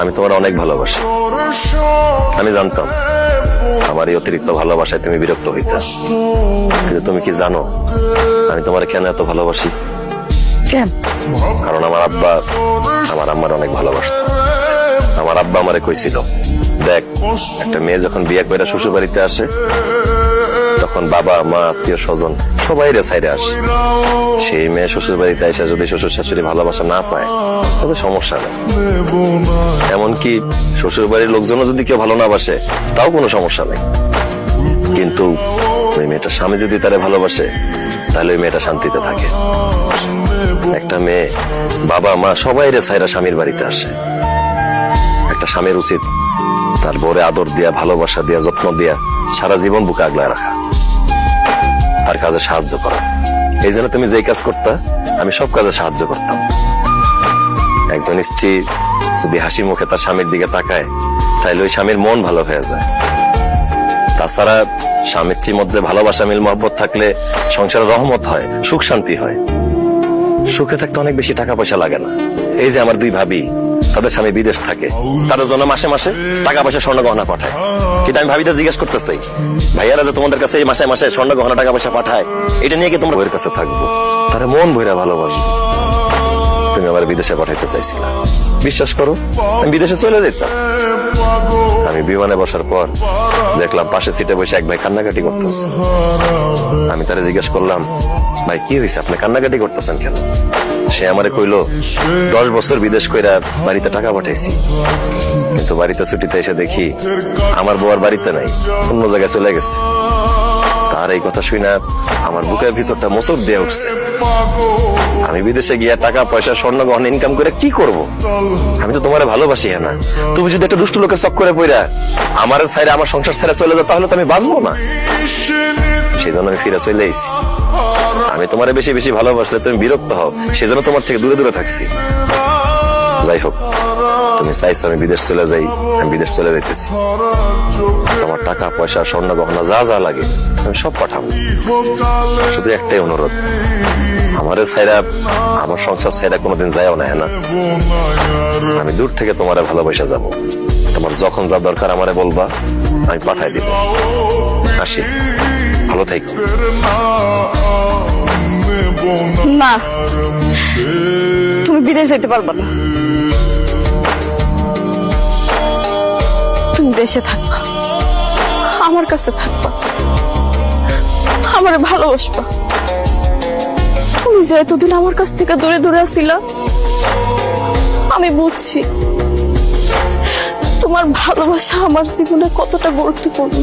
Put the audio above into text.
আমি তোমার অনেক ভালোবাসি। আমি জানতাম আমার এই অতিরিক্ত ভালোবাসায় তুমি বিরক্ত হইতে, কিন্তু তুমি কি জানো আমি তোমার কেন এত ভালোবাসি? কেন? কারণ আমার আব্বা আমার আম্মার অনেক ভালোবাসত। আমার আব্বা আমারে কইছিল, দেখ একটা মেয়ে যখন বিয়ে করে শ্বশুর বাড়িতে আসে তখন বাবা মা আত্মীয় স্বজন সবাই সাইডে আসে। সেই মেয়ে শ্বশুর বাড়িতে এসে যদি শ্বশুর শাশুড়ি ভালোবাসা না পায় তবে সমস্যা নেই, এমনকি শ্বশুর বাড়ির লোকজনও যদি কেউ ভালো না বাসে তাও কোনো সমস্যা নেই। কিন্তু ওই মেয়েটার স্বামী যদি তারে ভালোবাসে তাহলে ওই মেয়েটা শান্তিতে থাকে। একটা মেয়ে বাবা মা সবাই সাইরা স্বামীর বাড়িতে আসে। একটা স্বামীর উচিত তার বউরে আদর দিয়া, ভালোবাসা দিয়া, যত্ন দিয়া সারা জীবন বুকে আগলায় রাখা, তার কাজে সাহায্য করা। এই জন্য তুমি যেই কাজ করতা আমি সব কাজে সাহায্য করতাম। একজন স্ত্রী যদি হাসি মুখে তার স্বামীর দিকে তাকায় তাহলে ওই স্বামীর মন ভালো হয়ে যায়। তাছাড়া স্বামী স্ত্রীর মধ্যে ভালোবাসা, মিল মহব্বত থাকলে সংসারে রহমত হয়, সুখ শান্তি হয়। সুখে থাকতে অনেক বেশি টাকা পয়সা লাগে না। এই যে আমার দুই ভাবি, তাদের স্বামী বিদেশ থাকে, তাদের জন্য মাসে মাসে টাকা পয়সা স্বর্ণ গহনা পাঠায়। কিন্তু আমি ভাবিটা জিজ্ঞেস করতেছি, ভাইয়ারা যে তোমাদের কাছে এই মাসে মাসে স্বর্ণ গহনা টাকা পয়সা পাঠায়, এটা নিয়ে কি তোমরা বইয়ের কাছে থাকবো? তারা মন ভইরা ভালোবাসবে। তুমি আবার বিদেশে পাঠাইতে চাইছিলা, বিশ্বাস করো আমি বিদেশে চলে যেতাম। আমি বিমানে বসার পর দেখলাম পাশে সিটে বসে এক ভাই কান্নাকাটি করতেছে। আমি তারে জিজ্ঞেস করলাম, ভাই কি হয়েছে, আপনি কান্নাকাটি করতেছেন কেন? সে আমারে কইলো, 10 বছর বিদেশ কইরা বাড়িতে টাকা পাঠাইছি, কিন্তু বাড়িতে ছুটিতে এসে দেখি আমার বউ আর বাড়িতে নাই, অন্য জায়গায় চলে গেছে। তার এই কথা শুনে আমার বুকের ভিতরটা মোচড় দিয়ে উঠছে। আমি বিদেশে গিয়া টাকা পয়সা স্বর্ণ গহনা ইনকাম করে কি করব? আমি তো তোমারে ভালোবাসি না। তুমি যদি একটা দুষ্ট লোকের চক্করে পড়া আমার ছাইরে, আমার সংসার ছেড়ে চলে যাও, তাহলে তো আমি বাঁচবো না। সেই জন্য আমি ফিরে চলে এসেছি। আমি তোমারে বেশি বেশি ভালোবাসলে তুমি বিরক্ত হও, সেই জন্য তোমার থেকে দূরে দূরে থাকছি। যাই হোক, তুমি চাইছো আমি বিদেশ চলে যাই, আমি বিদেশ চলে যাইতেছি। তোমার টাকা পয়সা স্বর্ণ গহনা যা যা লাগে আমি সব পাঠাবো। শুধু একটাই অনুরোধ, আমারে ছাইরা, আমার সংসার ছাইরা কোনোদিন যায়ও না। না, আমি দূর থেকে তোমারে ভালোবাসা যাব। তোমার যখন যা দরকার আমারে বলবা, আমি পাঠাই দিব। আসি, ভালো থাকো। না, তুমি বিদেশ যেতে পারবা না। তুমি দেশে থাকবা, আমার কাছে থাকবা, আমারে ভালোবাসবা। তুমি যে এতদিন আমার কাছ থেকে দূরে দূরে আছিলা, আমি বুঝছি তোমার ভালোবাসা আমার জীবনে কতটা গুরুত্বপূর্ণ।